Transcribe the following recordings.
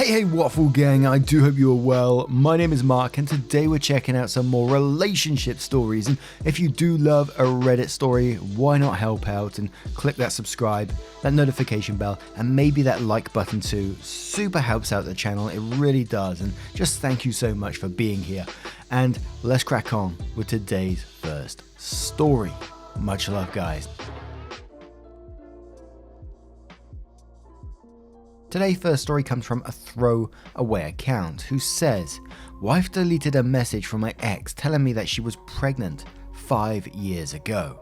Hey Waffle Gang, I do hope you are well. My name is Mark and today we're checking out some more relationship stories, and if you do love a Reddit story, why not help out and click that subscribe, that notification bell, and maybe that like button too. Super helps out the channel, it really does, and just thank you so much for being here. And let's crack on with today's first story. Much love, guys. Today's first story comes from a throwaway account who says, "Wife deleted a message from my ex telling me that she was pregnant 5 years ago.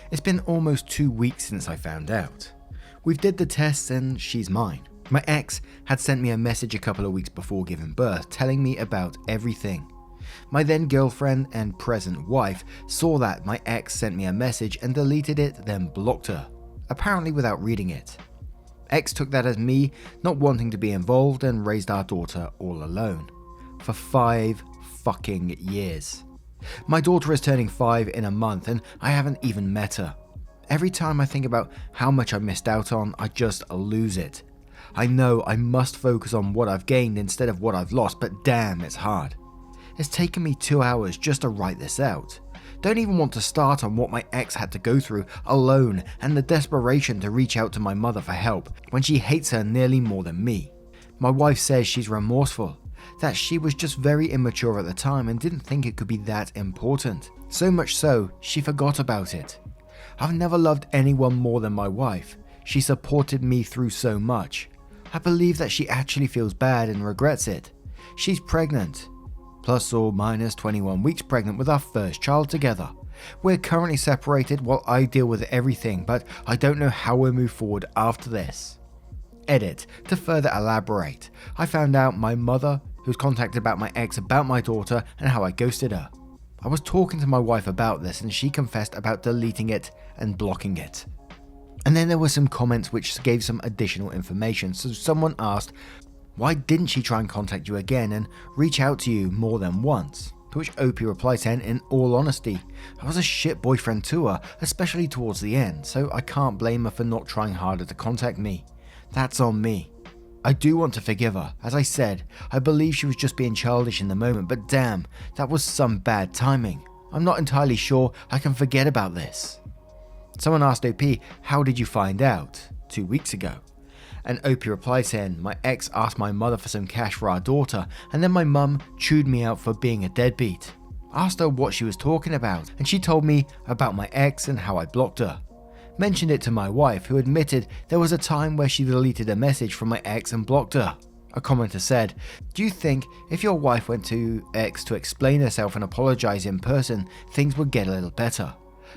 It's been almost 2 weeks since I found out. We've did the tests and she's mine. My ex had sent me a message a couple of weeks before giving birth telling me about everything. My then girlfriend and present wife saw that my ex sent me a message and deleted it, then blocked her, apparently without reading it. Ex took that as me not wanting to be involved and raised our daughter all alone. For 5 fucking years. My daughter is turning 5 in a month and I haven't even met her. Every time I think about how much I missed out on, I just lose it. I know I must focus on what I've gained instead of what I've lost, but damn, it's hard. It's taken me 2 hours just to write this out. Don't even want to start on what my ex had to go through alone and the desperation to reach out to my mother for help when she hates her nearly more than me. My wife says she's remorseful, that she was just very immature at the time and didn't think it could be that important. So much so, she forgot about it. I've never loved anyone more than my wife. She supported me through so much. I believe that she actually feels bad and regrets it. She's pregnant. Plus or minus 21 weeks pregnant with our first child together. We're currently separated while I deal with everything, but I don't know how we'll move forward after this. Edit. To further elaborate, I found out my mother, who's contacted about my ex about my daughter and how I ghosted her. I was talking to my wife about this and she confessed about deleting it and blocking it. And then there were some comments which gave some additional information, so someone asked, why didn't she try and contact you again and reach out to you more than once? To which OP replied saying, in all honesty, I was a shit boyfriend to her, especially towards the end, so I can't blame her for not trying harder to contact me. That's on me. I do want to forgive her. As I said, I believe she was just being childish in the moment, but damn, that was some bad timing. I'm not entirely sure I can forget about this." Someone asked OP, how did you find out? 2 weeks ago. And OP replied saying, my ex asked my mother for some cash for our daughter, and then my mum chewed me out for being a deadbeat. Asked her what she was talking about, and she told me about my ex and how I blocked her. Mentioned it to my wife, who admitted there was a time where she deleted a message from my ex and blocked her. A commenter said, do you think if your wife went to ex to explain herself and apologize in person, things would get a little better?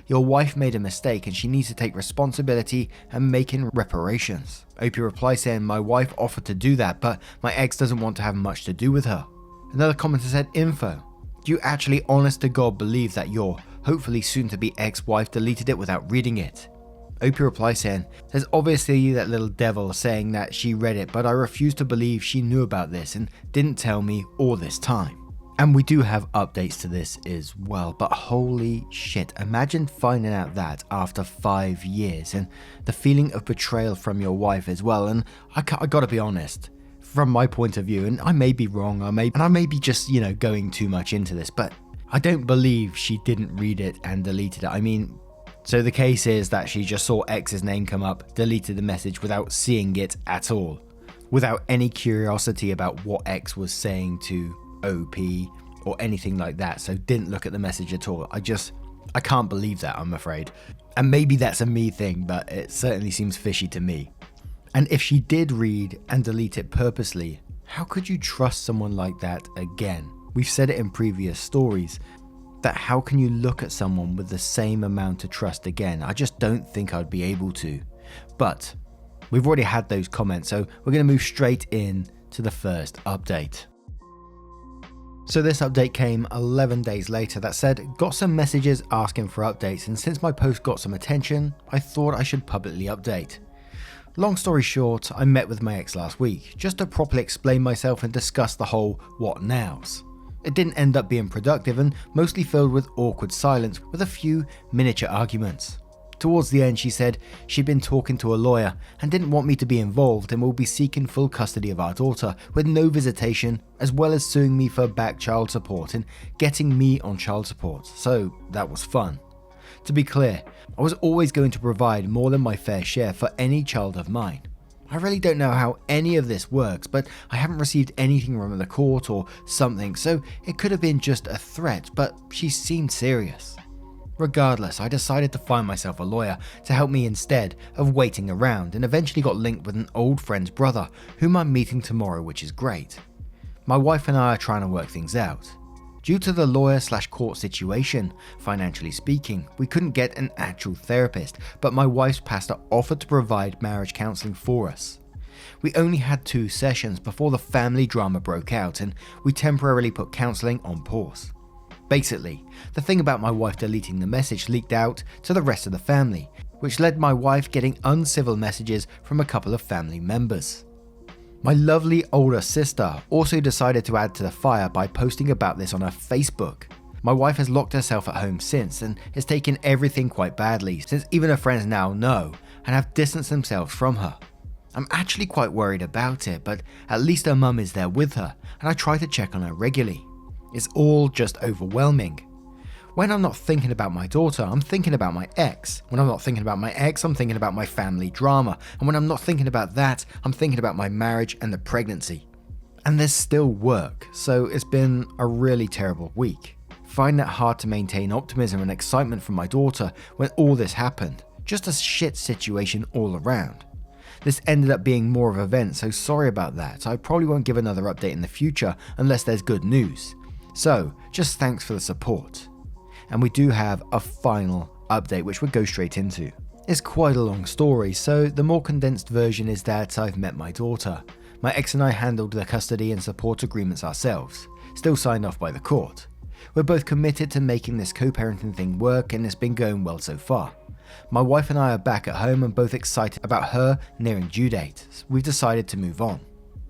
Your wife made a mistake and she needs to take responsibility and making reparations. OP replied saying, my wife offered to do that, but my ex doesn't want to have much to do with her. Another commenter said, info. Do you actually honest to God believe that your hopefully soon to be ex-wife deleted it without reading it? OP replied saying, there's obviously that little devil saying that she read it, but I refuse to believe she knew about this and didn't tell me all this time. And we do have updates to this as well, but holy shit, imagine finding out that after 5 years and the feeling of betrayal from your wife as well. And I gotta be honest, from my point of view, and I may be wrong, I may be just, going too much into this, but I don't believe she didn't read it and deleted it. I mean, so the case is that she just saw X's name come up, deleted the message without seeing it at all, without any curiosity about what X was saying to OP or anything like that, so didn't look at the message at all. I can't believe that, I'm afraid. And maybe that's a me thing, but it certainly seems fishy to me. And if she did read and delete it purposely, how could you trust someone like that again? We've said it in previous stories, that how can you look at someone with the same amount of trust again? I just don't think I'd be able to. But we've already had those comments, so we're going to move straight in to the first update. So this update came 11 days later that said, got some messages asking for updates, and since my post got some attention, I thought I should publicly update. Long story short, I met with my ex last week, just to properly explain myself and discuss the whole what nows. It didn't end up being productive and mostly filled with awkward silence with a few miniature arguments. Towards the end, she said she'd been talking to a lawyer and didn't want me to be involved and will be seeking full custody of our daughter with no visitation, as well as suing me for back child support and getting me on child support, so that was fun. To be clear, I was always going to provide more than my fair share for any child of mine. I really don't know how any of this works, but I haven't received anything from the court or something, so it could have been just a threat, but she seemed serious. Regardless, I decided to find myself a lawyer to help me instead of waiting around, and eventually got linked with an old friend's brother whom I'm meeting tomorrow, which is great. My wife and I are trying to work things out. Due to the lawyer/court situation, financially speaking, we couldn't get an actual therapist, but my wife's pastor offered to provide marriage counselling for us. We only had 2 sessions before the family drama broke out, and we temporarily put counselling on pause. Basically, the thing about my wife deleting the message leaked out to the rest of the family, which led my wife getting uncivil messages from a couple of family members. My lovely older sister also decided to add to the fire by posting about this on her Facebook. My wife has locked herself at home since and has taken everything quite badly, since even her friends now know and have distanced themselves from her. I'm actually quite worried about it, but at least her mum is there with her and I try to check on her regularly. It's all just overwhelming. When I'm not thinking about my daughter, I'm thinking about my ex. When I'm not thinking about my ex, I'm thinking about my family drama. And when I'm not thinking about that, I'm thinking about my marriage and the pregnancy. And there's still work, so it's been a really terrible week. Find it hard to maintain optimism and excitement from my daughter when all this happened. Just a shit situation all around. This ended up being more of an event, so sorry about that. I probably won't give another update in the future unless there's good news. So, just thanks for the support. And we do have a final update which we'll go straight into. It's quite a long story, so the more condensed version is that I've met my daughter. My ex and I handled the custody and support agreements ourselves, still signed off by the court. We're both committed to making this co-parenting thing work and it's been going well so far. My wife and I are back at home and both excited about her nearing due date. We've decided to move on.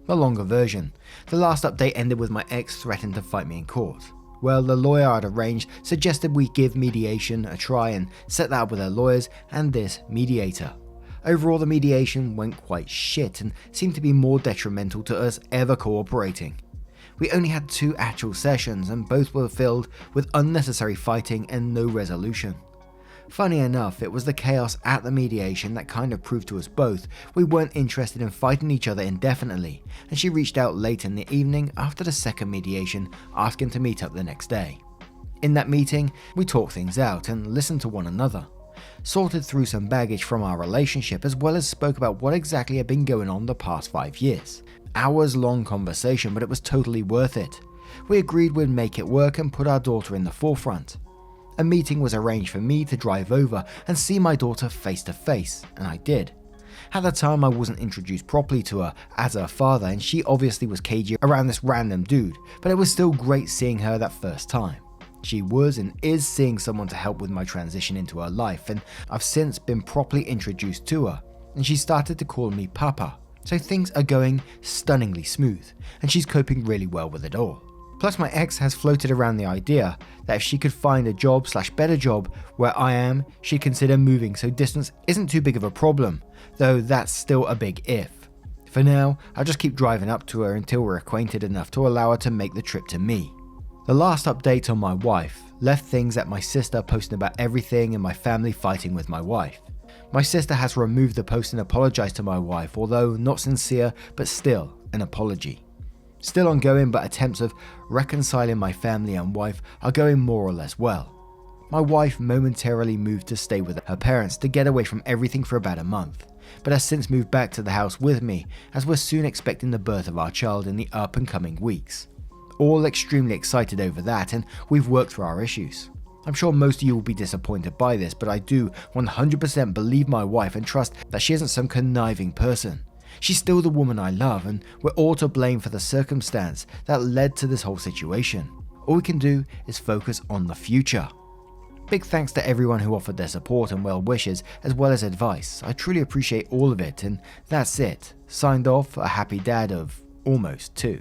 The longer version. The last update ended with my ex threatening to fight me in court. Well, the lawyer I'd arranged suggested we give mediation a try and set that up with our lawyers and this mediator. Overall, the mediation went quite shit and seemed to be more detrimental to us ever cooperating. We only had 2 actual sessions and both were filled with unnecessary fighting and no resolution. Funny enough, it was the chaos at the mediation that kind of proved to us both we weren't interested in fighting each other indefinitely, and she reached out late in the evening after the second mediation asking to meet up the next day. In that meeting, we talked things out and listened to one another, sorted through some baggage from our relationship as well as spoke about what exactly had been going on the past 5 years. Hours long conversation, but it was totally worth it. We agreed we'd make it work and put our daughter in the forefront. A meeting was arranged for me to drive over and see my daughter face to face, and I did. At the time I wasn't introduced properly to her as her father and she obviously was cagey around this random dude, but it was still great seeing her that first time. She was and is seeing someone to help with my transition into her life, and I've since been properly introduced to her, and she started to call me Papa, so things are going stunningly smooth, and she's coping really well with it all. Plus my ex has floated around the idea that if she could find a job/better job where I am, she'd consider moving so distance isn't too big of a problem, though that's still a big if. For now, I'll just keep driving up to her until we're acquainted enough to allow her to make the trip to me. The last update on my wife left things at my sister posting about everything and my family fighting with my wife. My sister has removed the post and apologized to my wife, although not sincere, but still an apology. Still ongoing, but attempts of reconciling my family and wife are going more or less well. My wife momentarily moved to stay with her parents to get away from everything for about a month, but has since moved back to the house with me as we're soon expecting the birth of our child in the up and coming weeks. All extremely excited over that, and we've worked through our issues. I'm sure most of you will be disappointed by this, but I do 100% believe my wife and trust that she isn't some conniving person. She's still the woman I love, and we're all to blame for the circumstance that led to this whole situation. All we can do is focus on the future. Big thanks to everyone who offered their support and well wishes as well as advice. I truly appreciate all of it, and that's it. Signed off, a happy dad of almost 2.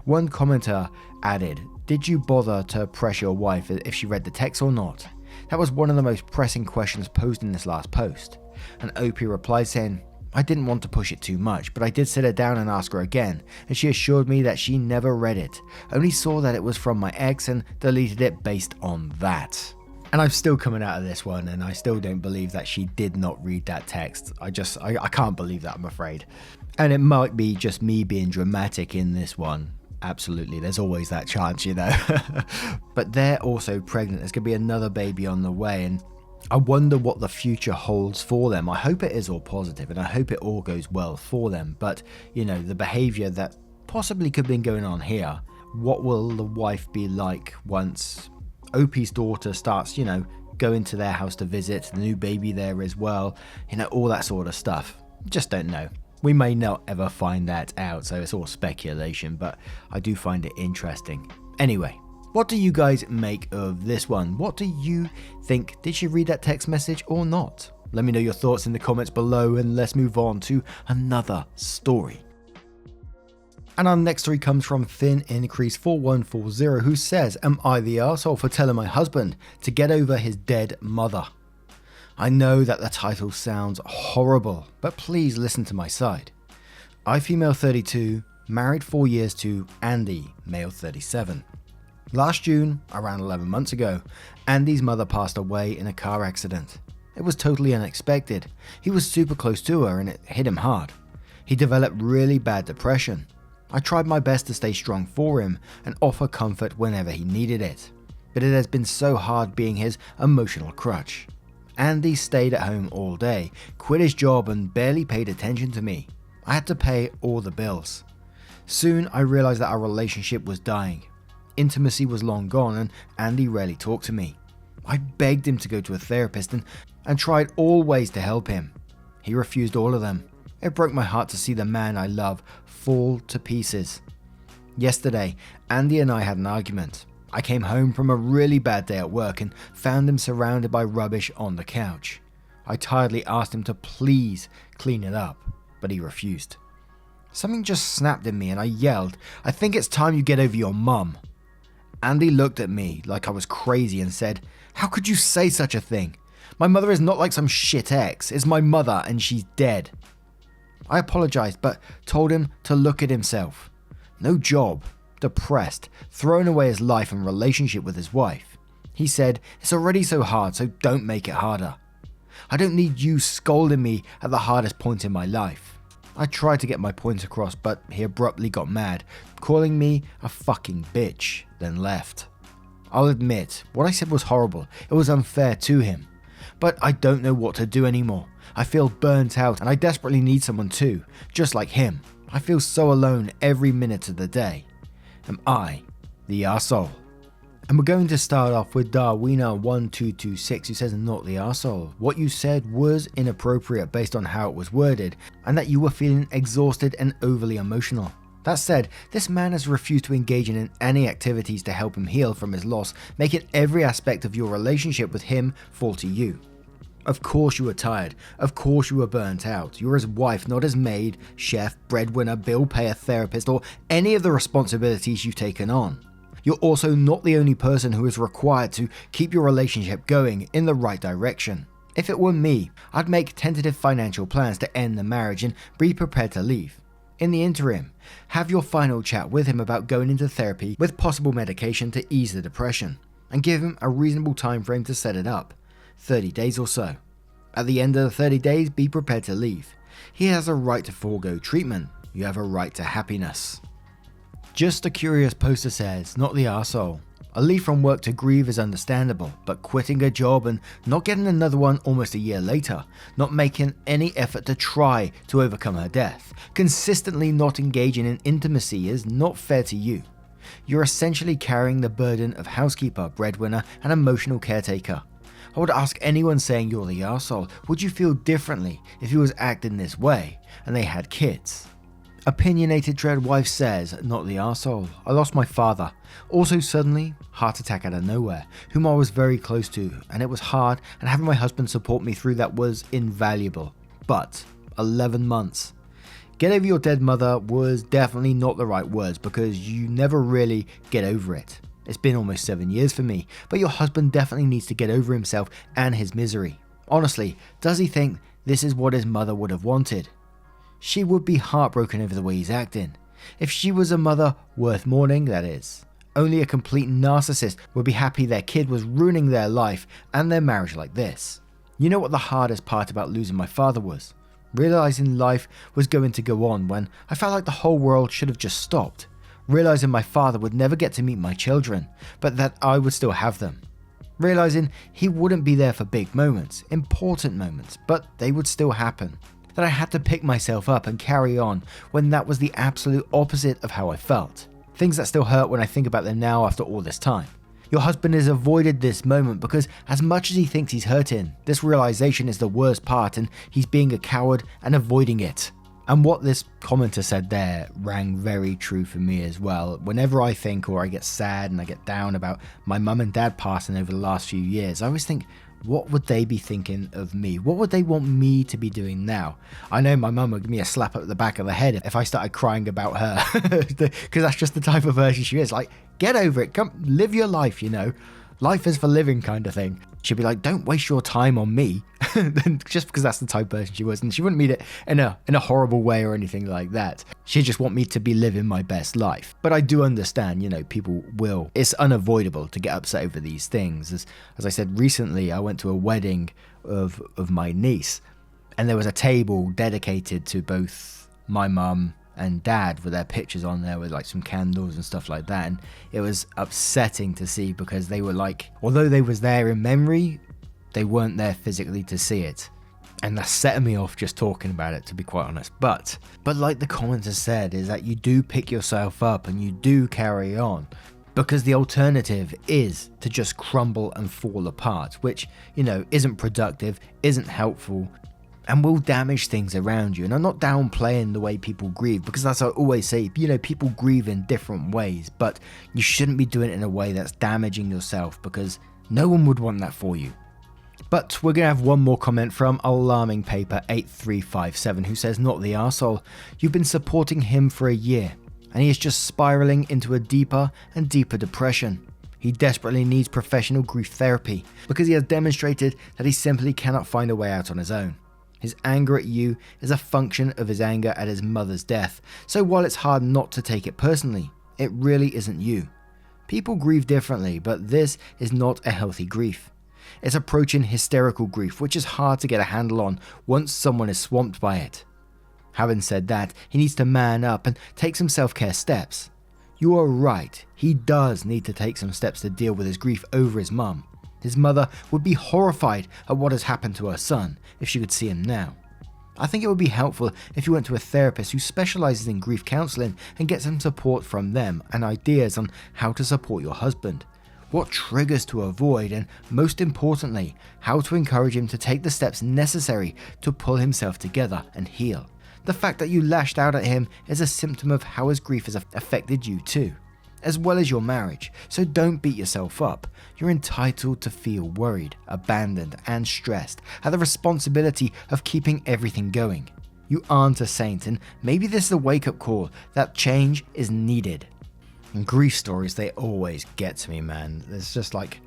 One commenter added, "Did you bother to press your wife if she read the text or not? That was one of the most pressing questions posed in this last post, and OP replied saying, I didn't want to push it too much, but I did sit her down and ask her again, and she assured me that she never read it, only saw that it was from my ex and deleted it based on that. And I'm still coming out of this one, and I still don't believe that she did not read that text. I can't believe that, I'm afraid. And it might be just me being dramatic in this one. Absolutely, there's always that chance, you know. But they're also pregnant. There's going to be another baby on the way, and I wonder what the future holds for them. I hope it is all positive, and I hope it all goes well for them. But, you know, the behavior that possibly could have been going on here, what will the wife be like once OP's daughter starts, you know, going to their house to visit, the new baby there as well, you know, all that sort of stuff. Just don't know. We may not ever find that out, so it's all speculation, but I do find it interesting. Anyway, what do you guys make of this one? What do you think? Did she read that text message or not? Let me know your thoughts in the comments below, and let's move on to another story. And our next story comes from Thin Increase 4140, who says, am I the arsehole for telling my husband to get over his dead mother? I know that the title sounds horrible, but please listen to my side. I, female 32, married 4 years to Andy, male 37. Last June, around 11 months ago, Andy's mother passed away in a car accident. It was totally unexpected. He was super close to her and it hit him hard. He developed really bad depression. I tried my best to stay strong for him and offer comfort whenever he needed it, but it has been so hard being his emotional crutch. Andy stayed at home all day, quit his job and barely paid attention to me. I had to pay all the bills. Soon I realized that our relationship was dying. Intimacy was long gone and Andy rarely talked to me. I begged him to go to a therapist and tried all ways to help him. He refused all of them. It broke my heart to see the man I love fall to pieces. Yesterday, Andy and I had an argument. I came home from a really bad day at work and found him surrounded by rubbish on the couch. I tiredly asked him to please clean it up, but he refused. Something just snapped in me and I yelled, I think it's time you get over your mum. Andy looked at me like I was crazy and said, how could you say such a thing? My mother is not like some shit ex, it's my mother and she's dead. I apologized but told him to look at himself. No job. Depressed, throwing away his life and relationship with his wife. He said, it's already so hard, so don't make it harder. I don't need you scolding me at the hardest point in my life. I tried to get my point across, but he abruptly got mad, calling me a fucking bitch, then left. I'll admit, what I said was horrible, it was unfair to him. But I don't know what to do anymore. I feel burnt out and I desperately need someone too, just like him. I feel so alone every minute of the day. Am I the arsehole? And we're going to start off with Darwina1226, who says, not the arsehole. What you said was inappropriate based on how it was worded, and that you were feeling exhausted and overly emotional. That said, this man has refused to engage in any activities to help him heal from his loss, making every aspect of your relationship with him fall to you. Of course you were tired, of course you were burnt out. You're his wife, not his maid, chef, breadwinner, bill payer, therapist, or any of the responsibilities you've taken on. You're also not the only person who is required to keep your relationship going in the right direction. If it were me, I'd make tentative financial plans to end the marriage and be prepared to leave. In the interim, have your final chat with him about going into therapy with possible medication to ease the depression, and give him a reasonable time frame to set it up. 30 days or so. At the end of the 30 days, be prepared to leave. He has a right to forego treatment. You have a right to happiness. Just a curious poster says, not the arsehole. A leave from work to grieve is understandable, but quitting a job and not getting another one almost a year later, not making any effort to try to overcome her death, consistently not engaging in intimacy is not fair to you. You're essentially carrying the burden of housekeeper, breadwinner, and emotional caretaker. I would ask anyone saying you're the arsehole, would you feel differently if he was acting this way and they had kids? Opinionated Dread Wife says, not the arsehole. I lost my father. Also suddenly, heart attack out of nowhere, whom I was very close to, and it was hard, and having my husband support me through that was invaluable. But 11 months. Get over your dead mother was definitely not the right words because you never really get over it. It's been almost 7 years for me, but your husband definitely needs to get over himself and his misery. Honestly, does he think this is what his mother would have wanted? She would be heartbroken over the way he's acting. If she was a mother worth mourning, that is. Only a complete narcissist would be happy their kid was ruining their life and their marriage like this. You know what the hardest part about losing my father was? Realizing life was going to go on when I felt like the whole world should have just stopped. Realizing my father would never get to meet my children, but that I would still have them. Realizing he wouldn't be there for big moments, important moments, but they would still happen. That I had to pick myself up and carry on when that was the absolute opposite of how I felt. Things that still hurt when I think about them now after all this time. Your husband has avoided this moment because as much as he thinks he's hurting, this realization is the worst part and he's being a coward and avoiding it. And what this commenter said there rang very true for me as well. Whenever I think or I get sad and I get down about my mum and dad passing over the last few years, I always think, what would they be thinking of me? What would they want me to be doing now? I know my mum would give me a slap at the back of the head if I started crying about her, because that's just the type of person she is. Like, get over it, come live your life, you know. Life is for living kind of thing. She'd be like, don't waste your time on me, just because that's the type of person she was. And she wouldn't mean it in a horrible way or anything like that. She'd just want me to be living my best life. But I do understand, you know, people will. It's unavoidable to get upset over these things. As I said recently, I went to a wedding of my niece, and there was a table dedicated to both my mum and dad with their pictures on there with like some candles and stuff like that, and it was upsetting to see because they were like, although they was there in memory, they weren't there physically to see it, and that set me off just talking about it, to be quite honest. But like the commenter said, is that you do pick yourself up and you do carry on, because the alternative is to just crumble and fall apart, which, you know, isn't productive, isn't helpful, and will damage things around you. And I'm not downplaying the way people grieve, because as I always say, you know, people grieve in different ways, but you shouldn't be doing it in a way that's damaging yourself, because no one would want that for you. But we're going to have one more comment from Alarming Paper 8357, who says, not the arsehole, you've been supporting him for a year, and he is just spiraling into a deeper and deeper depression. He desperately needs professional grief therapy, because he has demonstrated that he simply cannot find a way out on his own. His anger at you is a function of his anger at his mother's death, so while it's hard not to take it personally, it really isn't you. People grieve differently, but this is not a healthy grief. It's approaching hysterical grief, which is hard to get a handle on once someone is swamped by it. Having said that, he needs to man up and take some self-care steps. You are right, he does need to take some steps to deal with his grief over his mum. His mother would be horrified at what has happened to her son if she could see him now. I think it would be helpful if you went to a therapist who specializes in grief counseling and get some support from them and ideas on how to support your husband, what triggers to avoid, and most importantly, how to encourage him to take the steps necessary to pull himself together and heal. The fact that you lashed out at him is a symptom of how his grief has affected you too, as well as your marriage, so don't beat yourself up. You're entitled to feel worried, abandoned, and stressed at the responsibility of keeping everything going. You aren't a saint, and maybe this is a wake-up call that change is needed. And grief stories, they always get to me, man. There's just like,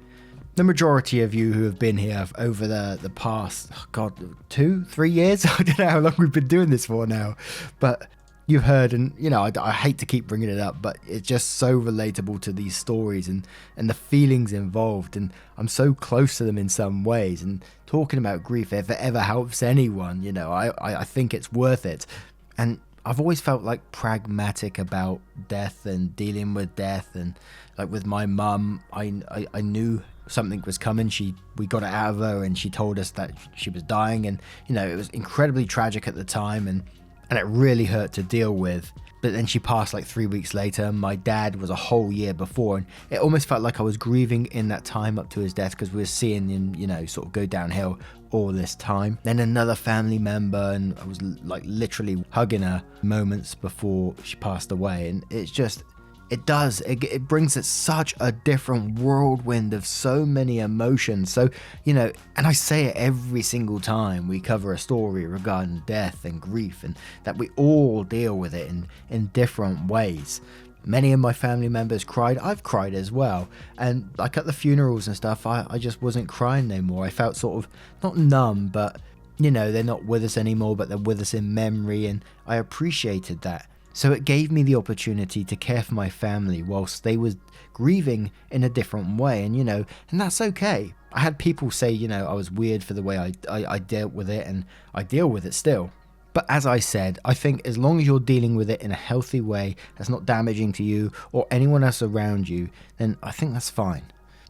the majority of you who have been here over the past, 2-3 years? I don't know how long we've been doing this for now, but you've heard, and you know, I hate to keep bringing it up, but it's just so relatable to these stories and the feelings involved, and I'm so close to them in some ways, and talking about grief, if it ever helps anyone, you know, I think it's worth it. And I've always felt like pragmatic about death and dealing with death, and like with my mum, I knew something was coming. We got it out of her, and she told us that she was dying, and you know, it was incredibly tragic at the time, and it really hurt to deal with. But then she passed like 3 weeks later. My dad was a whole year before, and it almost felt like I was grieving in that time up to his death, because we were seeing him, you know, sort of go downhill all this time. Then another family member, and I was like literally hugging her moments before she passed away, and it's just, it brings it such a different whirlwind of so many emotions. So, you know, and I say it every single time we cover a story regarding death and grief, and that we all deal with it in different ways. Many of my family members cried. I've cried as well. And like at the funerals and stuff, I just wasn't crying no more. I felt sort of, not numb, but you know, they're not with us anymore, but they're with us in memory, and I appreciated that. So it gave me the opportunity to care for my family whilst they was grieving in a different way, and you know, and that's okay. I had people say, you know, I was weird for the way I dealt with it, and I deal with it still. But as I said, I think as long as you're dealing with it in a healthy way that's not damaging to you or anyone else around you, then I think that's fine.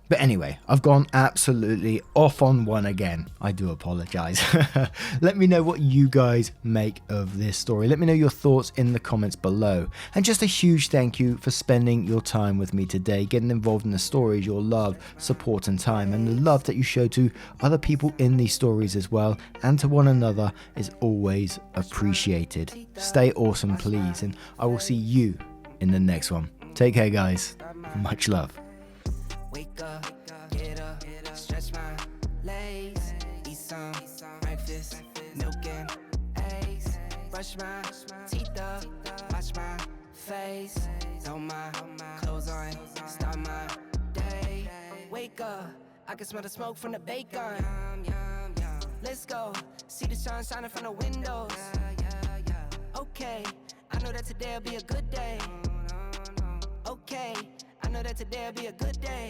But anyway, I've gone absolutely off on one again. I do apologize. Let me know what you guys make of this story. Let me know your thoughts in the comments below. And just a huge thank you for spending your time with me today, getting involved in the stories, your love, support and time, and the love that you show to other people in these stories as well, and to one another, is always appreciated. Stay awesome, please, and I will see you in the next one. Take care, guys. Much love. Wake up, get up, stretch my legs, eat some breakfast, milk and eggs, brush my teeth up, wash my face, throw my clothes on, start my day. Wake up, I can smell the smoke from the bacon. Let's go, see the sun shining from the windows. Okay, I know that today'll be a good day. Okay, I know that today'll be a good day.